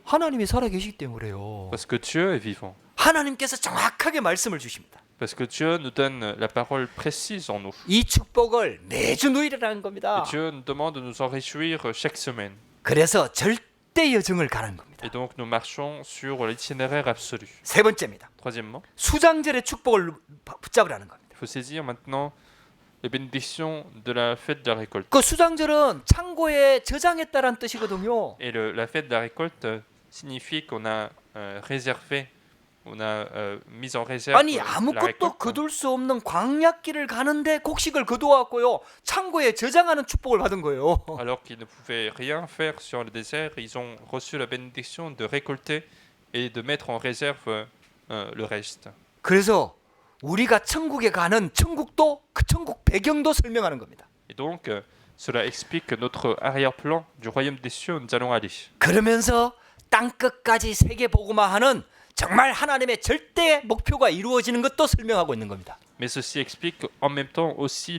하나님이 살아계시기 때문에 그래요. Parce que Dieu est vivant. 하나님께서 정확하게 말씀을 주십니다. Parce que Dieu nous donne la parole précise en nous. 이 축복을 매주 누리라는 겁니다. Et Dieu nous demande de nous en réjouir chaque semaine. 그래서 절대 여정을 가는 겁니다. Et donc nous marchons sur l'itinéraire absolu. 세 번째입니다. Troisièmement, 수장절의 축복을 붙잡으라는 겁니다. il faut saisir maintenant les bénédictions de la fête de la récolte. 그 수장절은 창고에 저장했다라는 뜻이거든요. Et la fête de la récolte signifie qu'on a réservé, on a mis en réserve 아니 la 아무것도 récolte. 거둘 수 없는 광야길을 가는데 곡식을 거두어왔고요. 창고에 저장하는 축복을 받은 거예요. Alors qu'ils ne pouvaient rien faire sur le désert, ils ont reçu la bénédiction de récolter et de mettre en réserve le reste. 그래서 우리가 천국에 가는 천국도 그 천국 배경도 설명하는 겁니다. Et donc, cela explique notre arrière-plan du royaume des cieux où nous allons aller. 그러면서 땅 끝까지 세계 복음화하는 정말 하나님의 절대 목표가 이루어지는 것도 설명하고 있는 겁니다. Mais ceci explique en même temps aussi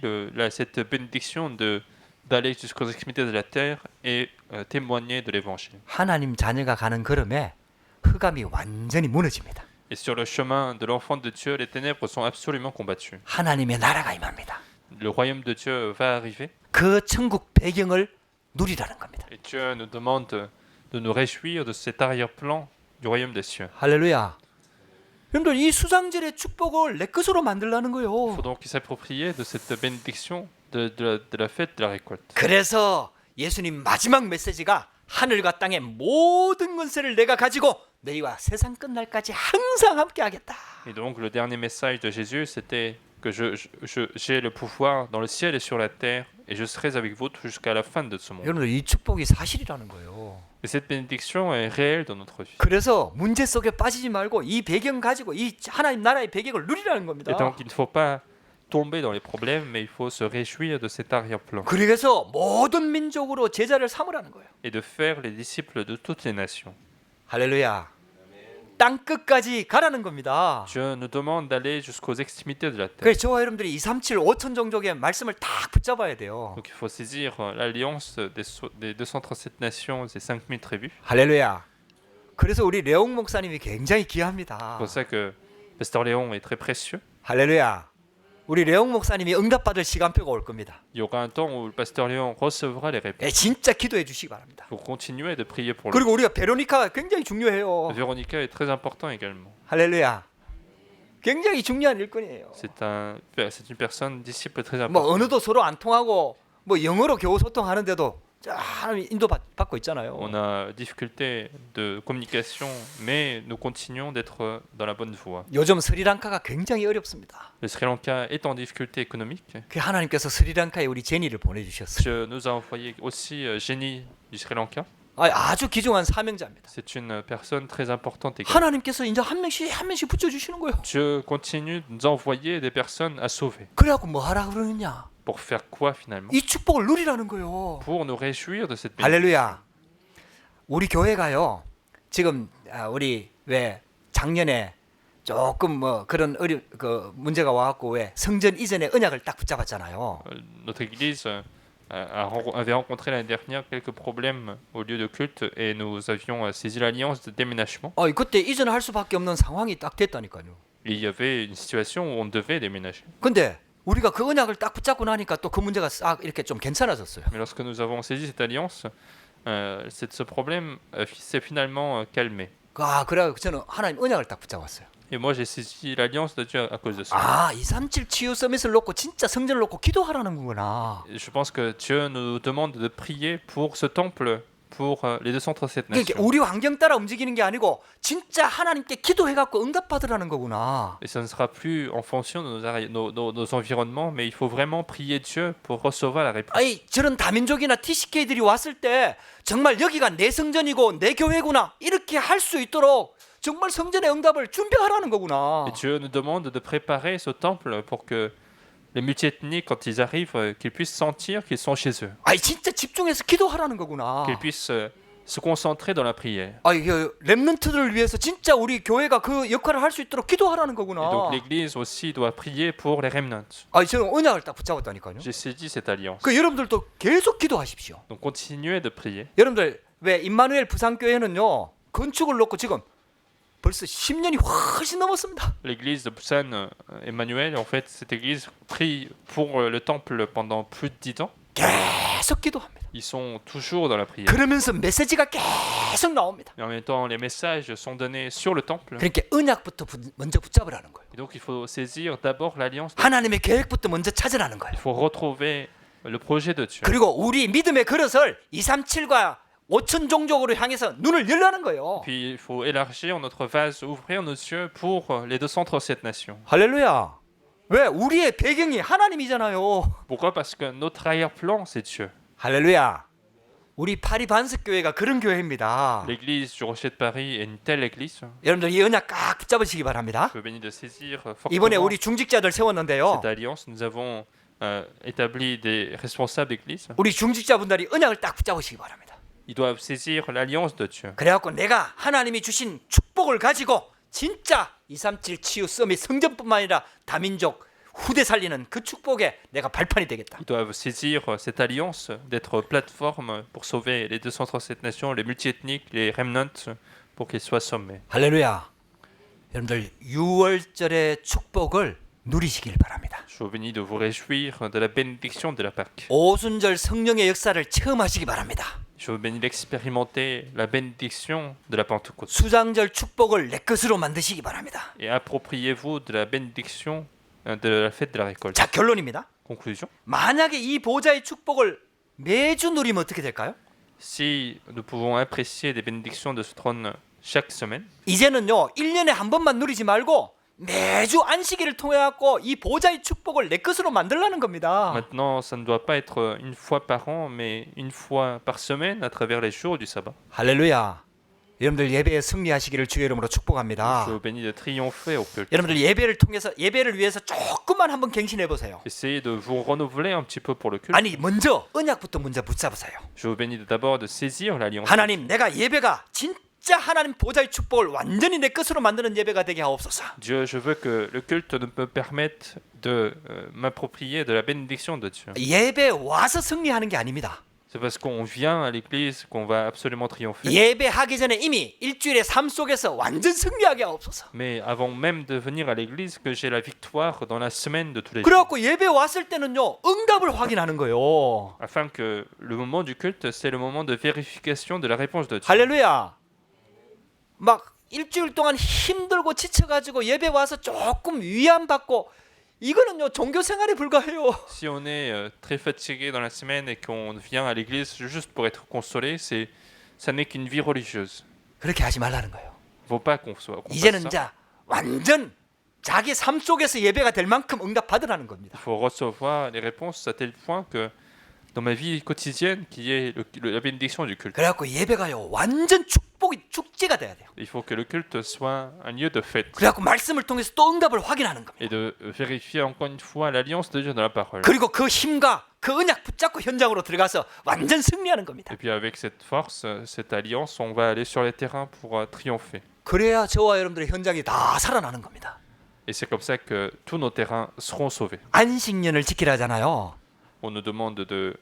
cette bénédiction d'aller jusqu'aux extrémités de la terre et témoigner de l'évangile. 하나님 자녀가 가는 걸음에 흑암이 완전히 무너집니다. Et sur le chemin de l'enfant de Dieu, les ténèbres sont absolument combattues. 하나님의 나라가 임합니다. Le royaume de Dieu va arriver 그 천국 배경을 누리라는 겁니다. et Dieu nous demande de nous réjouir de cet arrière-plan du royaume des cieux. 할렐루야. 여러분들 이 수장절의 축복을 내 것으로 만들라는 Il 거예요. faut donc s'approprier de cette bénédiction de la fête de la récolte. 그래서 예수님 마지막 메시지가 하늘과 땅의 모든 권세를 내가 가지고 너희와 세상 끝날까지 항상 함께 하겠다. Et donc le dernier message de Jésus, c'était que j'ai le pouvoir dans le ciel et sur la terre, et je serai avec vous jusqu'à la fin de ce monde. 여러분들 이 축복이 사실이라는 거예요. Et cette bénédiction est réelle dans notre vie. 그래서 문제 속에 빠지지 말고 이 배경 가지고 이 하나님 나라의 배경을 누리라는 겁니다. Et donc il ne faut pas tomber dans les problèmes, mais il faut se réjouir de cet arrière-plan 그래서 모든 민족으로 제자를 삼으라는 거예요. et de faire les disciples de toutes les nations. 할렐루야. 땅 끝까지 가라는 겁니다. Dieu nous demande d'aller jusqu'aux extrémités de la terre. 그래서 저와 여러분들이 237 5천 종족의 말씀을 딱 붙잡아야 돼요. Donc il faut saisir l'alliance des 237 nations et 5000 tribus. 할렐루야. 그래서 우리 레옹 목사님이 굉장히 귀합니다. C'est pour ça que Pasteur Léon est très précieux. 할렐루야. 우리 레옹 목사님이 응답받을 시간표가 올 겁니다. Il y aura un temps où le Pasteur Léon recevra les réponses. 예, 진짜 기도해 주시기 바랍니다. Il faut continuer de prier pour lui. 그리고 우리가 베로니카가 굉장히 중요해요. Véronica est très important également. 할렐루야. 굉장히 중요한 일꾼이에요. C'est une personne disciple très 뭐 importante. 언어도 서로 안 통하고 뭐 영어로 겨우 소통하는데도 하나님 인도 받고 있잖아요. On a difficulté de communication, mais nous continuons d'être dans la bonne voie. 요즘 스리랑카가 굉장히 어렵습니다. Le Sri Lanka est en difficulté économique. 그 하나님께서 스리랑카에 우리 제니를 보내주셨어요. Dieu nous a envoyé aussi Jenny du Sri Lanka. 아주 귀중한 사명자입니다. C'est une personne très importante également. 하나님께서 이제 한 명씩 붙여주시는 거예요. Dieu continue de nous envoyer des personnes à sauver. 그래갖고 뭐 하라 그러느냐? Pour faire quoi finalement? 이 축복을 누리라는 거예요. Pour nous réjouir de cette bénédiction. 할렐루야. 우리 교회가요. 지금 우리 왜 작년에 조금 뭐 그런 문제가 와갖고 왜 성전 이전의 언약을 딱 붙잡았잖아요. Notre église avait rencontré l'année dernière quelques problèmes au lieu de culte et nous avions saisi l'alliance de déménagement. 그때 이전할 수밖에 없는 상황이 딱 됐다니까요. Et il y avait une situation où on devait déménager. 근데 우리가 그 언약을 딱 붙잡고 나니까 또 그 문제가 싹 이렇게 좀 괜찮아졌어요. Mais lorsque nous avons saisi cette alliance, ce problème s'est finalement calmé. 그래 저는 하나님 언약을 딱 붙잡았어요. Et moi j'ai saisi l'alliance de Dieu à cause de ça. 237 치유 서밋을 놓고 진짜 성전을 놓고 기도하라는 거구나. Je pense que Dieu nous demande de prier pour ce temple, pour les 237 그러니까 nations. 우리 환경 따라 움직이는 게 아니고 진짜 하나님께 기도해갖고 응답받으라는 거구나. Et ça ne sera plus en fonction de nos environnements, mais il faut vraiment prier Dieu pour recevoir la réponse. 저런 다민족이나 TCK들이 왔을 때 정말 여기가 내 성전이고 내 교회구나 이렇게 할 수 있도록 정말 성전의 응답을 준비하라는 거구나. Et Dieu nous demande de préparer ce temple pour que les multiethniques, quand ils arrivent, qu'ils puissent sentir qu'ils sont chez eux, 진짜 집중해서 기도하라는 거구나. qu'ils puissent se concentrer dans la prière. 렘넌트들을 위해서 진짜 우리 교회가 그 역할을 할 수 있도록 기도하라는 Et 거구나. donc l'Église aussi doit prier pour les remnants. 저는 언약을 딱 붙잡았다니까요. J'ai saisi cette alliance. 여러분들도 계속 기도하십시오. Donc continuez de prier. 여러분들 왜 임마누엘 부산교회는요 건축을 놓고 지금 벌써 10년이 훨씬 넘었습니다. L'église de Busan, Emmanuel, en fait, cette église prie pour le temple pendant plus de 10 ans. 계속 기도합니다. Ils sont toujours dans la prière. 그러면서 메시지가 계속 나옵니다. Mais en même temps, les messages sont donnés sur le temple. 그러니까 언약부터 먼저 붙잡으라는 거예요. Et donc, il faut saisir d'abord l'alliance. 하나님의 계획부터 먼저 찾으라는 거예요. Il faut retrouver le projet de Dieu. 그리고 우리 믿음의 그릇을 237과 5천 종족으로 향해서 눈을 열라는 거예요. Puis, il faut élargir notre vase, ouvrir nos yeux pour les 237 nations. 할렐루야. 왜? 우리의 배경이 하나님이잖아요. Pourquoi? Parce que notre arrière-plan, c'est Dieu. 할렐루야. 우리 파리 반석 교회가 그런 교회입니다. L'église du Rocher de Paris est une telle église. 여러분들 이 언약 꽉 붙잡으시기 바랍니다. Je vous bénis de saisir 이번에 fortement 우리 중직자들 세웠는데요. cette alliance. Nous avons établi des responsables d'église. 우리 중직자분들이 언약을 딱 붙잡으시기 바랍니다. Ils doivent saisir l'alliance de Dieu. 그래갖고 내가 하나님이 주신 축복을 가지고 진짜 237 치유 서밋 성전뿐만 아니라 다민족 후대 살리는 그 축복에 내가 발판이 되겠다. Ils doivent saisir cette alliance d'être plateforme pour sauver les 237 nations, les multiethniques, les remnants, pour qu'ils soient sommés. 할렐루야. 여러분들 6월절의 축복을 누리시길 바랍니다. Je vous bénis de vous réjouir de la bénédiction de la Pâque. 오순절 성령의 역사를 체험하시기 바랍니다. Je vous bénis d'expérimenter la bénédiction de la Pentecôte. 수장절 축복을 내 것으로 만드시기 바랍니다. Et appropriez-vous de la bénédiction de la fête de la récolte. 자, 결론입니다. Conclusion. 만약에 이 보좌의 축복을 매주 누리면 어떻게 될까요? Si nous pouvons apprécier des bénédictions de ce trône chaque semaine, 이제는요 1년에 한 번만 누리지 말고 매주 안식일을 통해 갖고 이 보좌의 축복을 내 것으로 만들라는 겁니다. maintenant, ça ne doit pas être une fois par an, mais une fois par semaine à travers les jours du sabbat. 할렐루야. 여러분들 예배에 승리하시기를 주의 이름으로 축복합니다. Je vous bénis de triompher au culte. 여러분들 예배를 위해서 조금만 한번 갱신해 보세요. Essayez de vous renouveler un petit peu pour le culte. 아니 먼저 언약부터 먼저 붙잡으세요. Je vous bénis d'abord de saisir l'alliance. 하나님, 내가 예배가 진짜 하나님 보좌의 축복을 완전히 내 것으로 만드는 예배가 되게 하옵소서. Dieu, je veux que le culte me permette de m'approprier de la bénédiction de Dieu. 예배 와서 승리하는 게 아닙니다. C'est parce qu'on vient à l'église qu'on va absolument triompher. 예배하기 전에 이미 일주일의 삶 속에서 완전 승리하게 하옵소서. Mais avant même de venir à l'église, que j'ai la victoire dans la semaine de tous les jours. 그래갖고 예배 왔을 때는요 응답을 확인하는 거예요. Afin que le moment du culte, c'est le moment de vérification de la réponse de Dieu. 할렐루야. 막 일주일 동안 힘들고 지쳐가지고 예배 와서 조금 위안 받고 이거는요 종교 생활에 불과해요. Si on est très fatigué dans la semaine et qu'on vient à l'église juste pour être consolé, ça n'est qu'une vie religieuse. 그렇게 하지 말라는 거예요. Il ne faut pas qu'on fasse 이제는 ça. 자 완전 자기 삶 속에서 예배가 될 만큼 응답 받으라는 겁니다. Il faut recevoir les réponses à tel point que dans ma vie quotidienne, qui est la bénédiction du culte. 그래갖고 예배가요 완전 축제가 돼야 돼요. Il faut que le culte soit un lieu de fête 그래갖고 말씀을 통해서 또 응답을 확인하는 겁니다. et de vérifier encore une fois l'alliance de Dieu dans la parole. 그리고 그 힘과 그 언약 붙잡고 현장으로 들어가서 완전 승리하는 겁니다. Et puis avec cette force, cette alliance, on va aller sur les terrains pour triompher. 그래야 저와 여러분들의 현장이 다 살아나는 겁니다. Et c'est comme ça que tous nos terrains seront sauvés. 안식년을 지키라잖아요. On nous demande de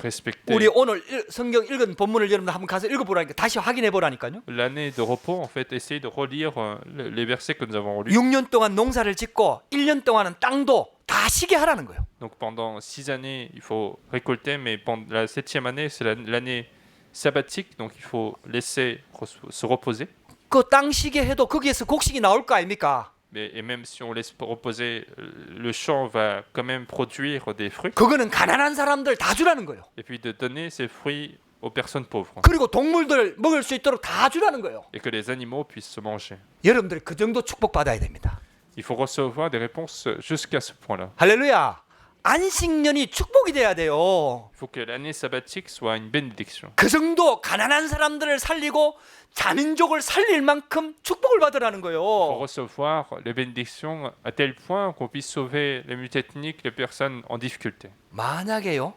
respecter 우리 오늘 성경 읽은 본문을 여러분들 한번 가서 읽어보라니까 다시 확인해 보라니까요. l'année de repos. En fait, essayez de relire les versets que nous avons lus. 6년 동안 농사를 짓고 1년 동안은 땅도 다 쉬게 하라는 거예요. Donc pendant 6 années, il faut récolter, mais pendant la 7e année, c'est l'année sabbatique, donc il faut laisser se reposer. 그 땅 쉬게 해도 거기에서 곡식이 나올 거 아닙니까? Et même si on laisse reposer, le champ va quand même produire des fruits. 그거는 가난한 사람들 다 주라는 거예요. Et puis de donner ces fruits aux personnes pauvres. 그리고 동물들 먹을 수 있도록 다 주라는 거예요. Et que les animaux puissent se manger. 여러분들 그 정도 축복받아야 됩니다. Il faut recevoir des réponses jusqu'à ce point-là. 할렐루야. 안식년이 축복이 돼야 돼요. Il faut que l'année sabbatique soit une bénédiction. 그 정도 가난한 사람들을 살리고 자민족을 살릴 만큼 축복을 받으라는 Il faut 거예요. recevoir les bénédictions à tel point qu'on puisse sauver les multiethniques, les personnes en difficulté. 만약에요.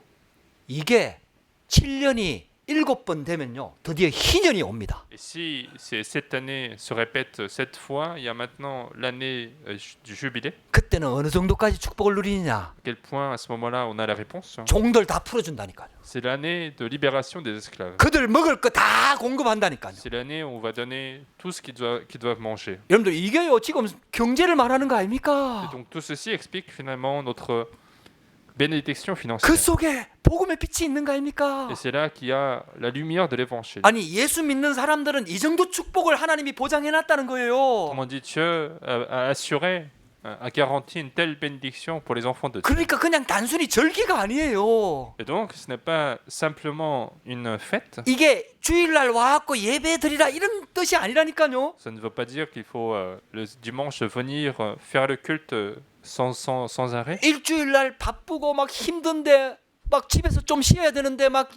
이게 7년이 7번 되면요. 드디어 희년이 옵니다. Et si cette année se répète 7 fois, il y a maintenant l'année du jubilé. 그때는 어느 정도까지 축복을 누리느냐? À quel point à ce moment-là on a la réponse? 종들 다 풀어준다니까요. C'est l'année de libération des esclaves. 그들 먹을 거 다 공급한다니까요. C'est l'année où on va donner tout ce qu'ils doivent manger. 여러분들 이게요 지금 경제를 말하는 거 Et 아닙니까? donc tout ceci explique finalement notre bénédiction 그 financière. 속에 복음의 빛이 있는 거 아닙니까? Et c'est là qu'il y a la lumière de l'évangile. 아니 예수 믿는 사람들은 이 정도 축복을 하나님이 보장해놨다는 거예요. Autrement dit, Dieu a assuré, a garanti une telle bénédiction pour les enfants de Dieu. 그러니까 그냥 단순히 절기가 아니에요. Et donc ce n'est pas simplement une fête. 이게 주일날 와갖고 예배 드리라 이런 뜻이 아니라니까요. Ça ne veut pas dire qu'il faut le dimanche venir faire le culte sans arrêt. 일주일날 바쁘고 막 힘든데 막 집에서 좀 쉬어야 되는데 막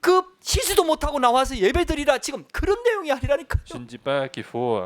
그 쉬지도 못하고 나와서 예배 드리라 지금 그런 내용이 아니라니까요. Je ne dis pas qu'il faut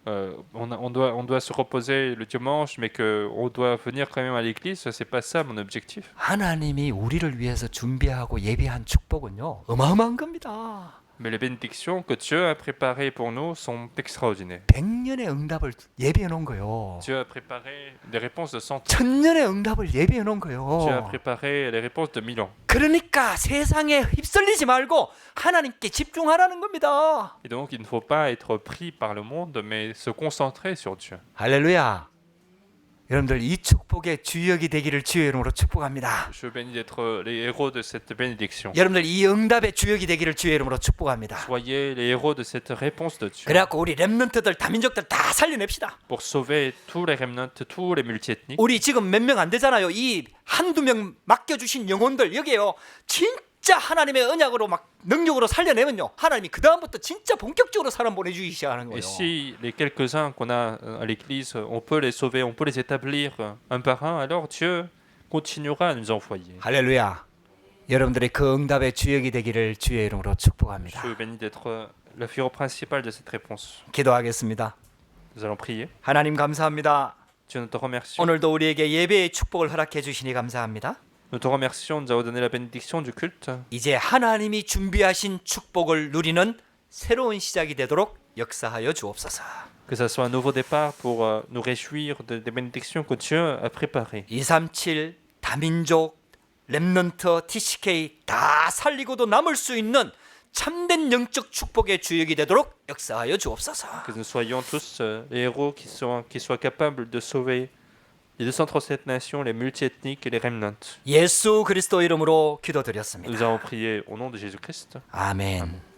on doit se reposer le dimanche, mais qu'on doit venir quand même à l'église. C'est pas ça mon objectif. 하나님이 우리를 위해서 준비하고 예비한 축복은요 어마어마한 겁니다. Mais les bénédictions que Dieu a préparées pour nous sont extraordinaires. 100년의 응답을 예비해 놓은 거예요. Dieu a préparé des réponses de 100 ans. 1000년의 응답을 예비해 놓은 Dieu a 거예요. préparé les réponses de 1000 ans. 그러니까 세상에 휩쓸리지 말고 하나님께 집중하라는 겁니다. Et donc il ne faut pas être pris par le monde, mais se concentrer sur Dieu. 할렐루야. 여러분들 이 축복의 주역이 되기를 주의 이름으로 축복합니다. Je bénis d'être les héros de cette bénédiction. 여러분들 이 응답의 주역이 되기를 주의 이름으로 축복합니다. Soyez les héros de cette réponse de Dieu. 그래갖고 우리 렘넌트들 다민족들 다 살려냅시다. Pour sauver tous les remnants, tous les multiethniques. 우리 지금 몇 명 안 되잖아요. 이 한두 명 맡겨주신 영혼들 여기에요. 진짜 하나님의 언약으로 막 능력으로 살려내면요. 하나님이 그 다음부터 진짜 본격적으로 사람 보내주기 시작하는 거예요. Et si les quelques-uns qu'on a à l'église, on peut les sauver, on peut les établir un par un, alors Dieu continuera à nous envoyer. 할렐루야. 여러분들의 그 응답의 주역이 되기를 주의 이름으로 축복합니다. Je bénis d'être la figure principale de cette réponse. 기도하겠습니다. Nous allons prier. 하나님 감사합니다. Dieu, nous te remercions. 오늘도 우리에게 예배의 축복을 허락해 주시니 감사합니다. Nous te remercions de nous avoir donné la bénédiction du culte. 이제 하나님이 준비하신 축복을 누리는 새로운 시작이 되도록 역사하여 주옵소서. Que ça soit un nouveau départ pour nous réjouir des bénédictions que Dieu a préparées. 237 다민족 렘넌트 TCK 다 살리고도 남을 수 있는 참된 영적 축복의 주역이 되도록 역사하여 주옵소서. Que nous soyons tous les héros qui soient capables de sauver les 237 nations, les multiethniques et les remnants. 예수 그리스도 이름으로 Nous 기도드렸습니다. avons prié au nom de Jésus-Christ. 아멘.